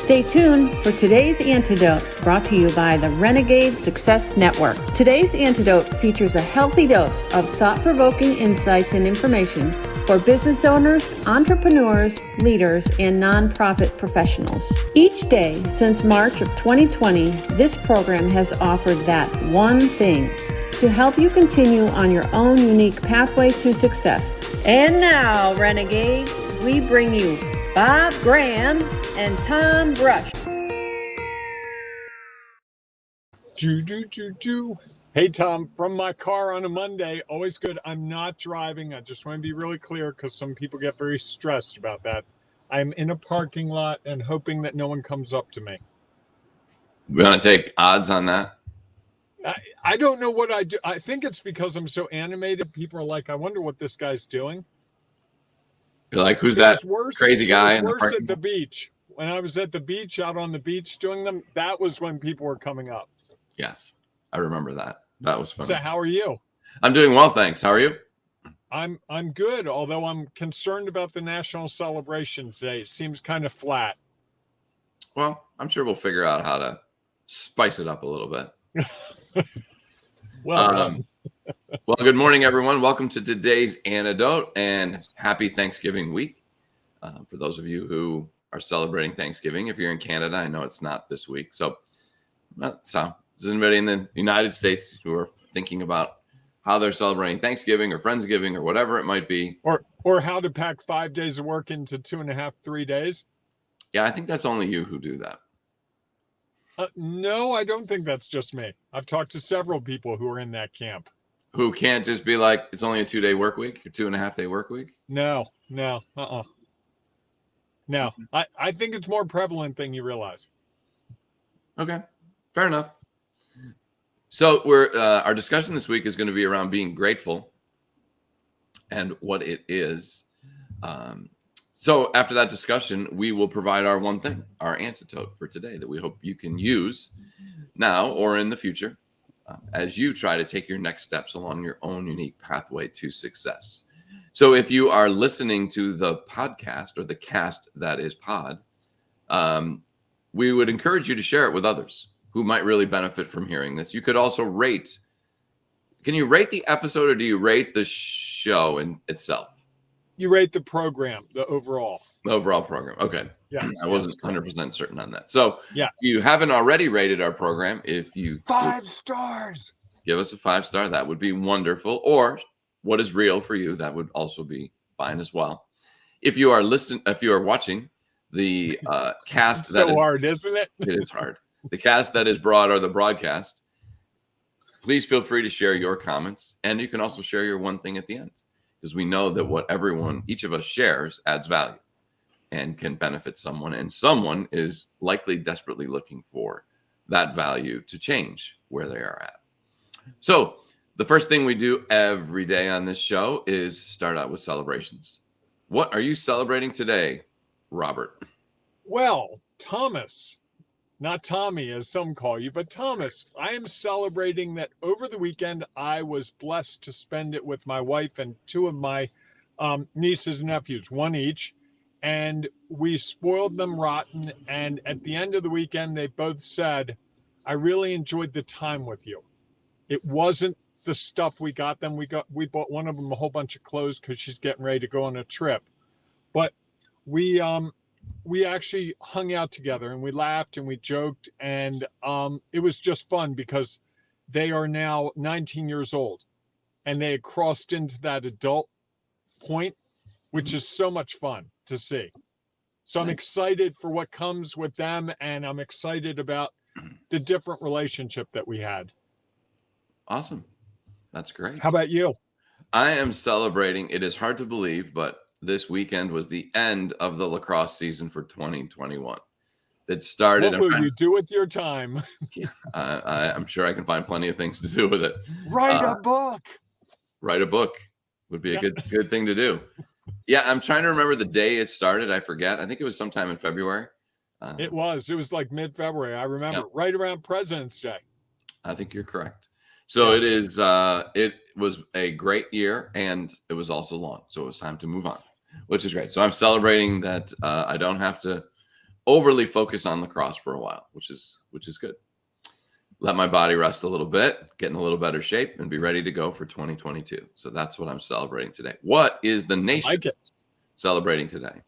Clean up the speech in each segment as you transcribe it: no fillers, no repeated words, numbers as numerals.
Stay tuned for today's Antidote, brought to you by the Renegade Success Network. Today's Antidote features a healthy dose of thought-provoking insights and information for business owners, entrepreneurs, leaders, and nonprofit professionals. Each day since March of 2020, this program has offered that one thing to help you continue on your own unique pathway to success. And now, Renegades, we bring you Bob Graham and Tom Brush. Hey, Tom, from my car on a Monday, always good. I'm not driving. I just want to be really clear because some people get very stressed about that. I'm in a parking lot and hoping that no one comes up to me. We want to take odds on that? I don't know what I do. I think it's because I'm so animated. People are like, I wonder what this guy's doing. You're like, who's that crazy guy? It was worse at the beach. When I was at the beach, out on the beach doing them, that was when people were coming up. Yes, I remember that. That was fun. So how are you? I'm doing well, thanks. How are you? I'm good, although I'm concerned about the national celebration today. It seems kind of flat. Well, I'm sure we'll figure out how to spice it up a little bit. Well, good morning, everyone. Welcome to today's Antidote, and happy Thanksgiving week. For those of you who are celebrating Thanksgiving, if you're in Canada, I know it's not this week. So there's anybody in the United States who are thinking about how they're celebrating Thanksgiving or Friendsgiving or whatever it might be. Or how to pack 5 days of work into 2.5, 3 days. Yeah, I think that's only you who do that. No, I don't think that's just me. I've talked to several people who are in that camp. Who can't just be like, it's only a 2-day work week or 2.5 day work week? No. No, I think it's more prevalent than you realize. Okay, fair enough. So our discussion this week is going to be around being grateful and what it is. So after that discussion, we will provide our one thing, our antidote for today that we hope you can use now or in the future as you try to take your next steps along your own unique pathway to success. So if you are listening to the podcast or the cast that is pod, we would encourage you to share it with others who might really benefit from hearing this. You could also rate. Can you rate the episode or do you rate the show in itself? You rate the program, the overall. The overall program. Okay. Yeah. I wasn't 100% certain on that. So yeah, if you haven't already rated our program, if you 5 stars, give us a 5-star, that would be wonderful. Or what is real for you, that would also be fine as well. If you are watching the cast, it's so hard, isn't it? It is hard. The cast that is broad or the broadcast. Please feel free to share your comments, and you can also share your one thing at the end, because we know that what each of us shares adds value and can benefit someone, and someone is likely desperately looking for that value to change where they are at. So the first thing we do every day on this show is start out with celebrations. What are you celebrating today, Robert? Well, Thomas, not Tommy as some call you, but Thomas, I am celebrating that over the weekend I was blessed to spend it with my wife and 2 of my nieces and nephews, 1 each, and we spoiled them rotten. And at the end of the weekend, they both said, I really enjoyed the time with you. It wasn't the stuff we got them. We bought one of them a whole bunch of clothes because she's getting ready to go on a trip. But we actually hung out together and we laughed and we joked, and it was just fun because they are now 19 years old and they had crossed into that adult point, which is so much fun to see. So I'm excited for what comes with them, and I'm excited about the different relationship that we had. Awesome. That's great. How about you? I am celebrating. It is hard to believe, but this weekend was the end of the lacrosse season for 2021. That started. What will you do with your time? I'm sure I can find plenty of things to do with it. Write a book. Write a book would be a good thing to do. Yeah, I'm trying to remember the day it started. I forget. I think it was sometime in February. It was like mid-February. I remember right around President's Day. I think you're correct. So it is. It was a great year, and it was also long. So it was time to move on, which is great. So I'm celebrating that I don't have to overly focus on lacrosse for a while, which is good. Let my body rest a little bit, get in a little better shape, and be ready to go for 2022. So that's what I'm celebrating today. What is the nation celebrating today?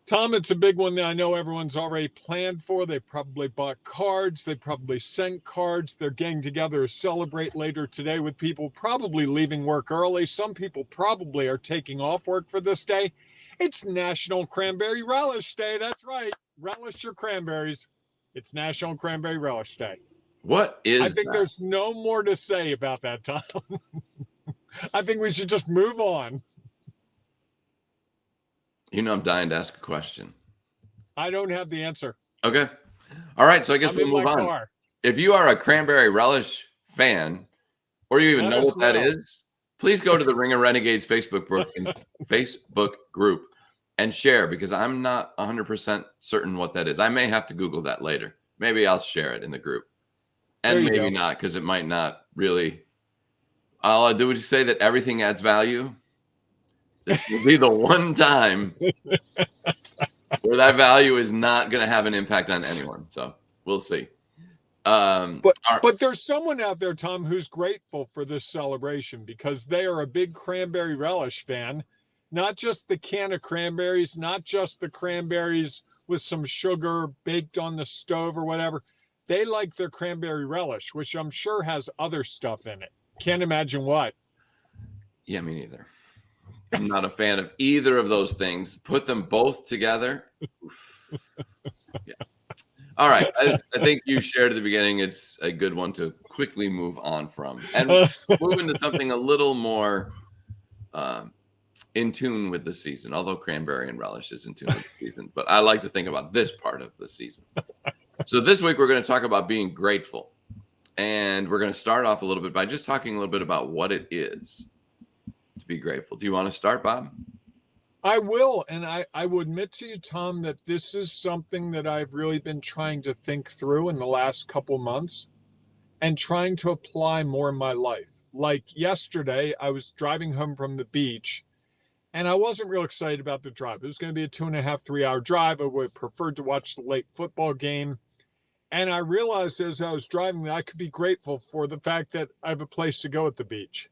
Tom, it's a big one that I know everyone's already planned for. They probably bought cards. They probably sent cards. They're getting together to celebrate later today with people probably leaving work early. Some people probably are taking off work for this day. It's National Cranberry Relish Day. That's right. Relish your cranberries. It's National Cranberry Relish Day. What is I think there's no more to say about that, Tom. I think we should just move on. I'm dying to ask a question. I don't have the answer. Okay. All right. So I guess we'll move on. Car. If you are a cranberry relish fan, or you even know what that is, please go to the Ring of Renegades Facebook group and share, because I'm not 100% certain what that is. I may have to Google that later. Maybe I'll share it in the group. And maybe not, because it might not really. Would you say that everything adds value? This will be the one time where that value is not going to have an impact on anyone. So we'll see. But there's someone out there, Tom, who's grateful for this celebration because they are a big cranberry relish fan. Not just the can of cranberries, not just the cranberries with some sugar baked on the stove or whatever. They like their cranberry relish, which I'm sure has other stuff in it. Can't imagine what. Yeah, me neither. I'm not a fan of either of those things. Put them both together. Yeah. All right. I think you shared at the beginning. It's a good one to quickly move on from and move into something a little more in tune with the season, although cranberry and relish is in tune with the season. But I like to think about this part of the season. So this week, we're going to talk about being grateful. And we're going to start off a little bit by just talking a little bit about what it is to be grateful. Do you want to start, Bob? I will. And I will admit to you, Tom, that this is something that I've really been trying to think through in the last couple months and trying to apply more in my life. Like yesterday, I was driving home from the beach and I wasn't real excited about the drive. It was going to be a 2.5, 3 hour drive. I would have preferred to watch the late football game. And I realized as I was driving that I could be grateful for the fact that I have a place to go at the beach,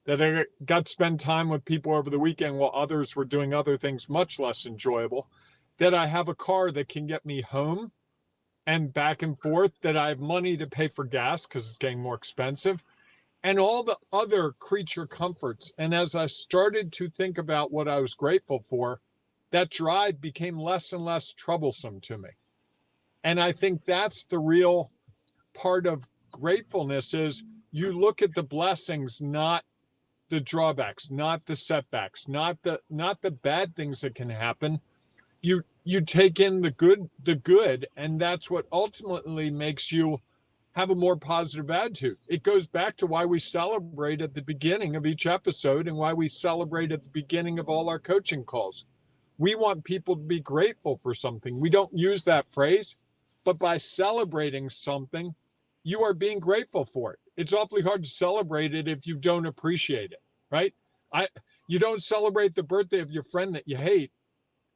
that I got to spend time with people over the weekend while others were doing other things much less enjoyable, that I have a car that can get me home and back and forth, that I have money to pay for gas because it's getting more expensive, and all the other creature comforts. And as I started to think about what I was grateful for, that drive became less and less troublesome to me. And I think that's the real part of gratefulness is you look at the blessings, not the drawbacks, not the setbacks, not the bad things that can happen. You take in the good, and that's what ultimately makes you have a more positive attitude. It goes back to why we celebrate at the beginning of each episode and why we celebrate at the beginning of all our coaching calls. We want people to be grateful for something. We don't use that phrase, but by celebrating something, you are being grateful for it. It's awfully hard to celebrate it if you don't appreciate it, right? You don't celebrate the birthday of your friend that you hate.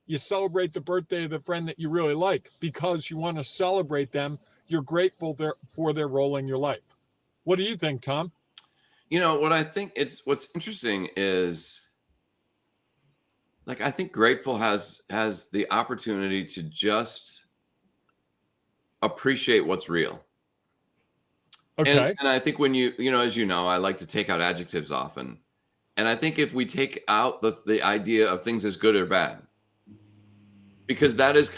You celebrate the birthday of the friend that you really like because you want to celebrate them. You're grateful for their role in your life. What do you think, Tom? What I think what's interesting is, like, I think grateful has the opportunity to just appreciate what's real. Okay. And I think when as you know, I like to take out adjectives often. And I think if we take out the idea of things as good or bad, because that is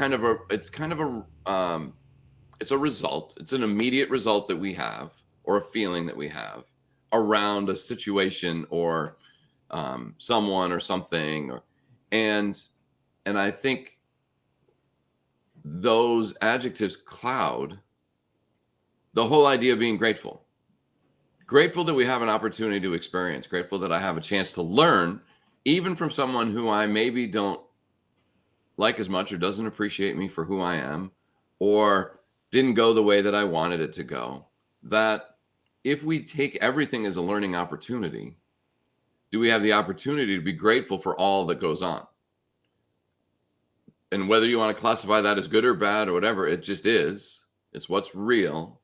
it's a result. It's an immediate result that we have, or a feeling that we have around a situation or someone or something. And I think those adjectives cloud the whole idea of being grateful. Grateful that we have an opportunity to experience. Grateful that I have a chance to learn, even from someone who I maybe don't like as much or doesn't appreciate me for who I am, or didn't go the way that I wanted it to go. That if we take everything as a learning opportunity, do we have the opportunity to be grateful for all that goes on? and whether you want to classify that as good or bad or whatever, it just is. It's what's real.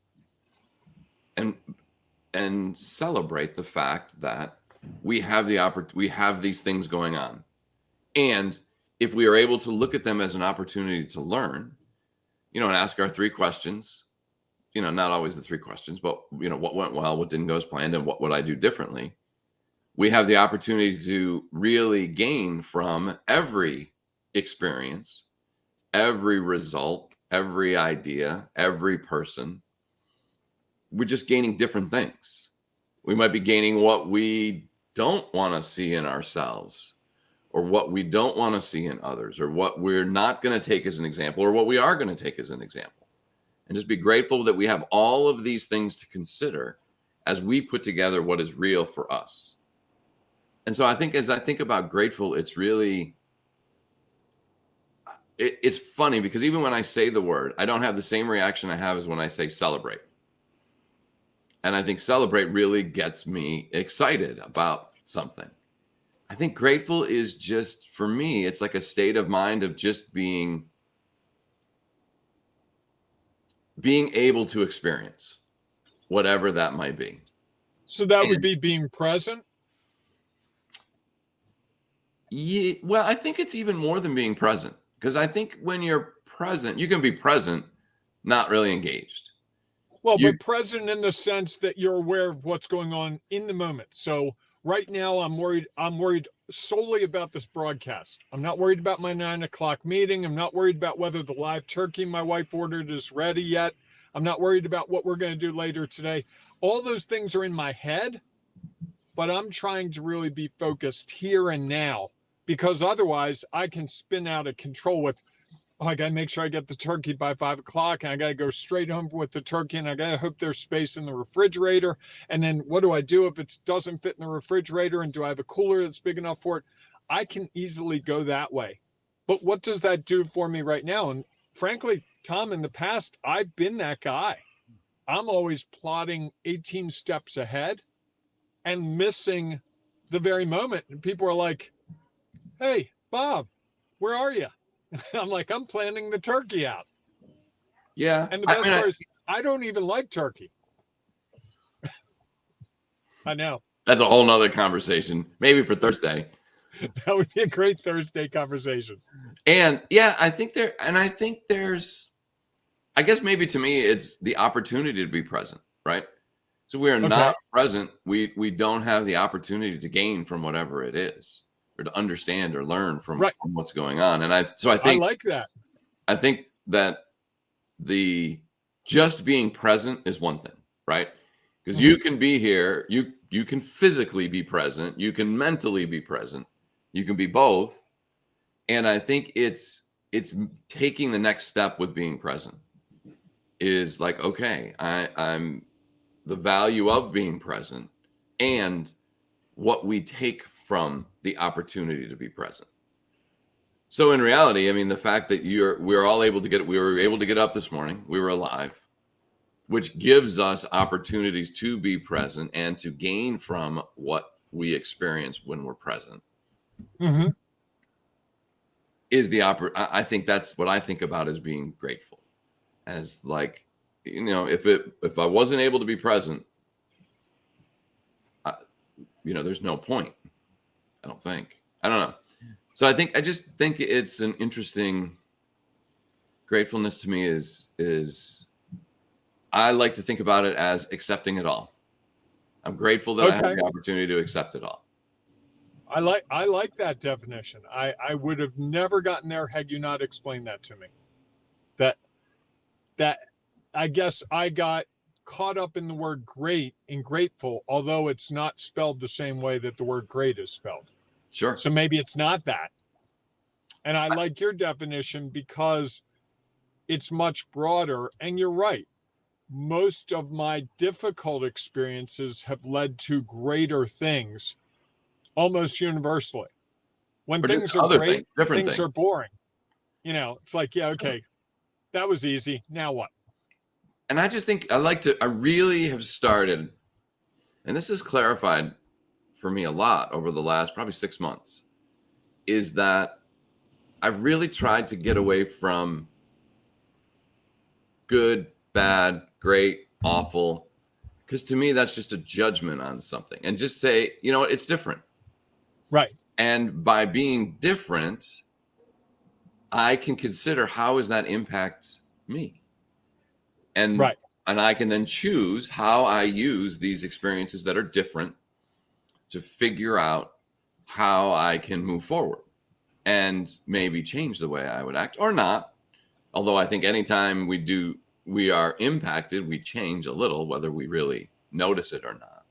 And celebrate the fact that we have we have these things going on. And if we are able to look at them as an opportunity to learn, and ask our 3 questions, not always the 3 questions, but what went well, what didn't go as planned, and what would I do differently? We have the opportunity to really gain from every experience, every result, every idea, every person. We're just gaining different things. We might be gaining what we don't want to see in ourselves, or what we don't want to see in others, or what we're not going to take as an example, or what we are going to take as an example. And just be grateful that we have all of these things to consider as we put together what is real for us. And so I think as I think about grateful, it's really, it's funny because even when I say the word, I don't have the same reaction I have as when I say celebrate. And I think celebrate really gets me excited about something. I think grateful is just, for me, it's like a state of mind of just being able to experience whatever that might be. So that would be being present? Yeah, well, I think it's even more than being present, because I think when you're present, you can be present, not really engaged. Well, but present in the sense that you're aware of what's going on in the moment. So right now I'm worried solely about this broadcast. I'm not worried about my 9 o'clock meeting. I'm not worried about whether the live turkey my wife ordered is ready yet. I'm not worried about what we're going to do later today. All those things are in my head, but I'm trying to really be focused here and now, because otherwise I can spin out of control with, I got to make sure I get the turkey by 5 o'clock, and I got to go straight home with the turkey, and I got to hope there's space in the refrigerator. And then what do I do if it doesn't fit in the refrigerator? And do I have a cooler that's big enough for it? I can easily go that way. But what does that do for me right now? And frankly, Tom, in the past, I've been that guy. I'm always plotting 18 steps ahead and missing the very moment. And people are like, hey, Bob, where are you? I'm like, I'm planning the turkey out. Yeah. And the best part is, I don't even like turkey. I know. That's a whole nother conversation, maybe for Thursday. That would be a great Thursday conversation. And yeah, I think there's, I guess maybe to me, it's the opportunity to be present, right? So we are not present. We don't have the opportunity to gain from whatever it is, or to understand or learn from what's going on. And I think I like that. I think that the just being present is one thing, right? Because you can be here, you can physically be present, you can mentally be present, you can be both. And I think it's taking the next step with being present is like, okay, I'm the value of being present and what we take from the opportunity to be present. So in reality, I mean, the fact that we were able to get up this morning, we were alive, which gives us opportunities to be present and to gain from what we experience when we're present. Mm-hmm. I think that's what I think about as being grateful, as like, if I wasn't able to be present, there's no point. I don't know. So I just think it's an interesting gratefulness to me is I like to think about it as accepting it all. I'm grateful that I have the opportunity to accept it all. I like that definition. I would have never gotten there had you not explained that to me. That I guess I got caught up in the word great and grateful, although it's not spelled the same way that the word great is spelled. Sure. So maybe it's not that. And I like your definition because it's much broader. And you're right. Most of my difficult experiences have led to greater things almost universally. When things are great, things are boring. It's like, yeah, okay, that was easy. Now what? And I just think I really have started, and this has clarified for me a lot over the last probably 6 months, is that I've really tried to get away from good, bad, great, awful, because to me, that's just a judgment on something, and just say, you know what, it's different. Right. And by being different, I can consider how does that impact me? And Right. And I can then choose how I use these experiences that are different to figure out how I can move forward and maybe change the way I would act or not. Although I think anytime we are impacted, we change a little, whether we really notice it or not.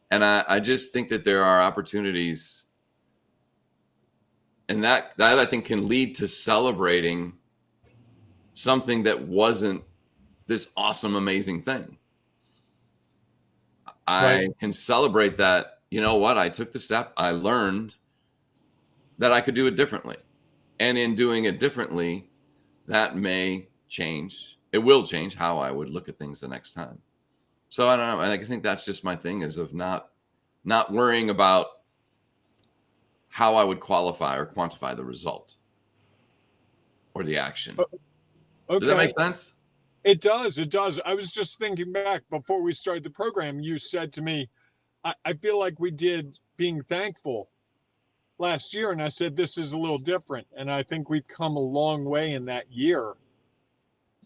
And I just think that there are opportunities, and that I think can lead to celebrating something that wasn't this awesome, amazing thing. I can celebrate that, you know what, I took the step, I learned that I could do it differently. And in doing it differently, that may change. It will change how I would look at things the next time. So I don't know. I think that's just my thing, is of not worrying about how I would qualify or quantify the result or the action. Okay. Does that make sense? It does. It does. I was just thinking back before we started the program. You said to me, I feel like we did being thankful last year. And I said, this is a little different. And I think we've come a long way in that year,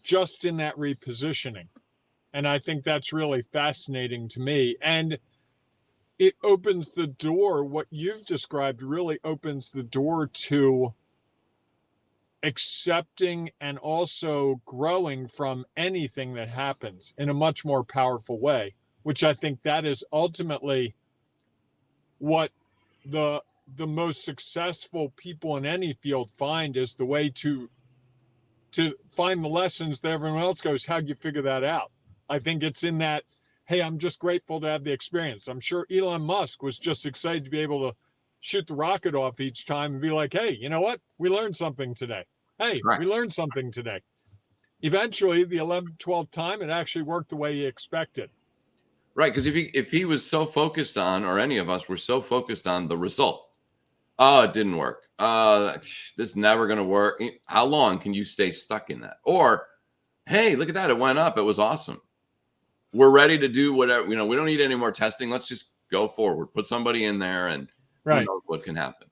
just in that repositioning. And I think that's really fascinating to me. And it opens the door. What you've described really opens the door to accepting and also growing from anything that happens in a much more powerful way, which I think that is ultimately what the most successful people in any field find, is the way to find the lessons that everyone else goes, how'd you figure that out? I think it's in that, hey, I'm just grateful to have the experience. I'm sure Elon Musk was just excited to be able to shoot the rocket off each time and be like, hey, you know what? We learned something today. Hey, we learned something today. Eventually, the 11th, 12th time, it actually worked the way he expected. Right, because if he was so focused on, or any of us were so focused on the result, oh, it didn't work. This is never going to work. How long can you stay stuck in that? Or, hey, look at that. It went up. It was awesome. We're ready to do whatever. We don't need any more testing. Let's just go forward. Put somebody in there, and who knows what can happen.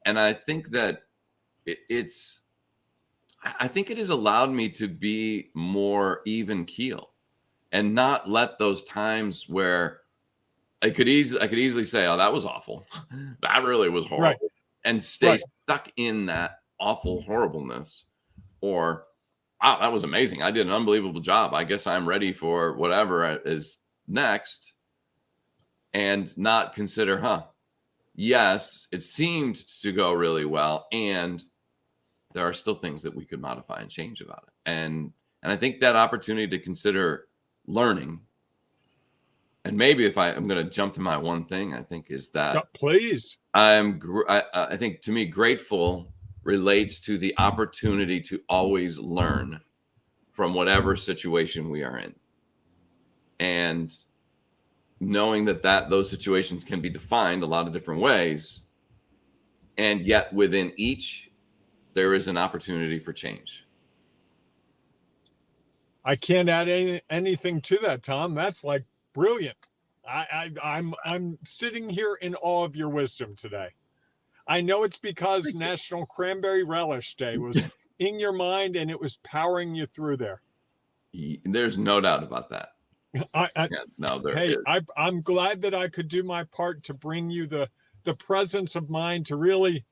And I think that I think it has allowed me to be more even keel and not let those times where I could easily say, oh, that was awful. That really was horrible. And stay stuck in that awful horribleness. Or, wow, that was amazing. I did an unbelievable job. I guess I'm ready for whatever is next. And not consider, yes, it seemed to go really well. And there are still things that we could modify and change about it. And I think that opportunity to consider learning, and maybe if I'm going to jump to my one thing, I think is that please, I think to me, grateful relates to the opportunity to always learn from whatever situation we are in. And knowing that those situations can be defined a lot of different ways. And yet within each, there is an opportunity for change. I can't add anything to that, Tom. That's like brilliant. I'm sitting here in awe of your wisdom today. I know it's because National Cranberry Relish Day was in your mind and it was powering you through there. There's no doubt about that. I'm glad that I could do my part to bring you the presence of mind to really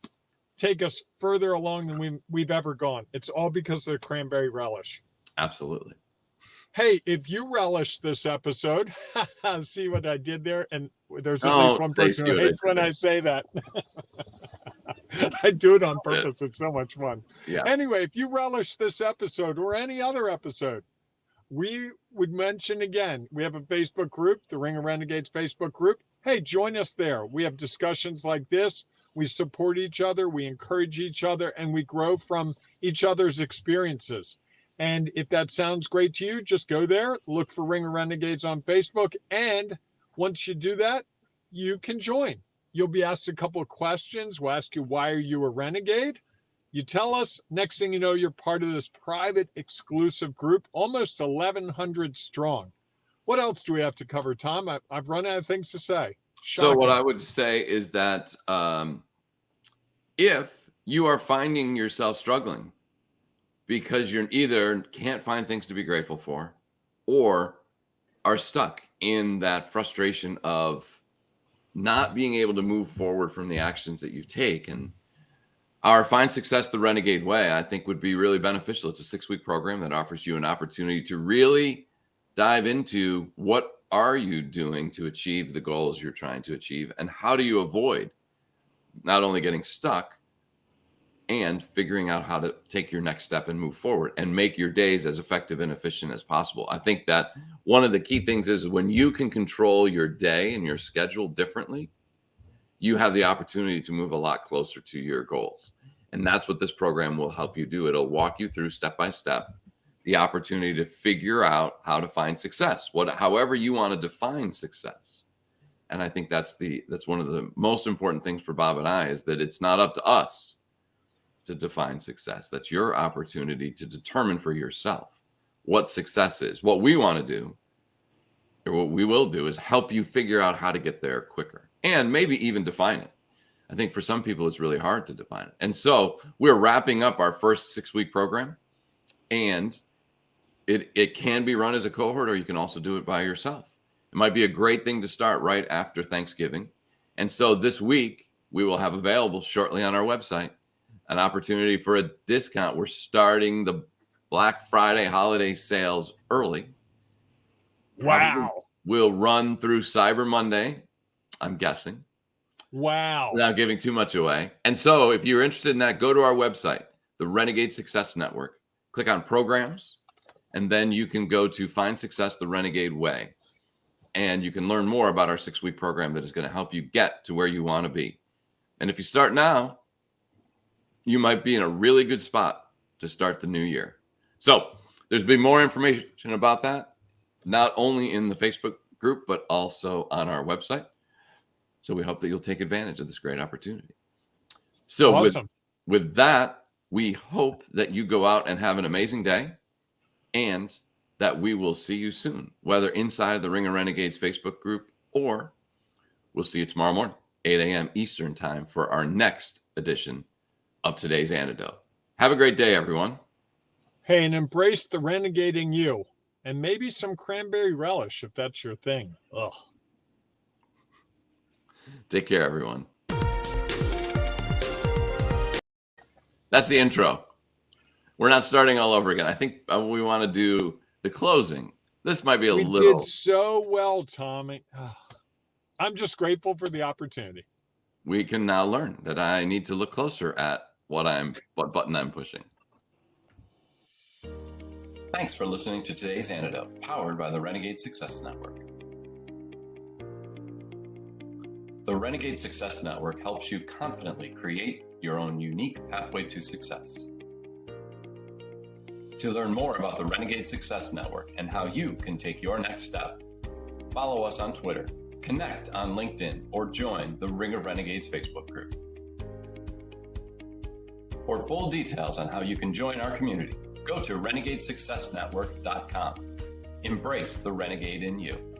take us further along than we've ever gone. It's all because of the cranberry relish. Absolutely. Hey, if you relish this episode, see what I did there? And there's at least one person who hates when I say that. I do it on purpose. It's so much fun. Yeah. Anyway, if you relish this episode or any other episode, we would mention again, we have a Facebook group, the Ring of Renegades Facebook group. Hey, join us there. We have discussions like this. We support each other, we encourage each other, and we grow from each other's experiences. And if that sounds great to you, just go there, look for Ring of Renegades on Facebook. And once you do that, you can join. You'll be asked a couple of questions. We'll ask you, why are you a renegade? You tell us, next thing you know, you're part of this private exclusive group, almost 1,100 strong. What else do we have to cover, Tom? I've run out of things to say. Shocking. So what I would say is that if you are finding yourself struggling because you're either can't find things to be grateful for or are stuck in that frustration of not being able to move forward from the actions that you've taken, our Find Success the Renegade Way, I think, would be really beneficial. It's a 6-week program that offers you an opportunity to really dive into what are you doing to achieve the goals you're trying to achieve, and how do you avoid not only getting stuck and figuring out how to take your next step and move forward and make your days as effective and efficient as possible. I think that one of the key things is when you can control your day and your schedule differently, you have the opportunity to move a lot closer to your goals. And that's what this program will help you do. It'll walk you through step by step the opportunity to figure out how to find success, however you want to define success. And I think that's one of the most important things for Bob and I, is that it's not up to us to define success. That's your opportunity to determine for yourself what success is. What we want to do, or what we will do, is help you figure out how to get there quicker and maybe even define it. I think for some people, it's really hard to define it. And so we're wrapping up our first 6-week program, and it can be run as a cohort, or you can also do it by yourself. It might be a great thing to start right after Thanksgiving. And so this week, we will have available shortly on our website an opportunity for a discount. We're starting the Black Friday holiday sales early. Wow. We'll run through Cyber Monday, I'm guessing. Wow. Without giving too much away. And so if you're interested in that, go to our website, the Renegade Success Network, click on programs, and then you can go to Find Success the Renegade Way. And you can learn more about our 6-week program that is going to help you get to where you want to be. And if you start now, you might be in a really good spot to start the new year. So there's been more information about that, not only in the Facebook group, but also on our website. So we hope that you'll take advantage of this great opportunity. So awesome. with that, we hope that you go out and have an amazing day, and that we will see you soon, whether inside the Ring of Renegades Facebook group, or we'll see you tomorrow morning, 8 a.m. Eastern time, for our next edition of today's Antidote. Have a great day, everyone. Hey, and embrace the renegading you, and maybe some cranberry relish if that's your thing. Ugh. Take care, everyone. That's the intro. We're not starting all over again. I think we want to do the closing. This might be a little. We did so well, Tommy. I'm just grateful for the opportunity. We can now learn that I need to look closer at what button I'm pushing. Thanks for listening to today's Antidote, powered by the Renegade Success Network. The Renegade Success Network helps you confidently create your own unique pathway to success. To learn more about the Renegade Success Network and how you can take your next step, follow us on Twitter, connect on LinkedIn, or join the Ring of Renegades Facebook group. For full details on how you can join our community, go to renegadesuccessnetwork.com. Embrace the renegade in you.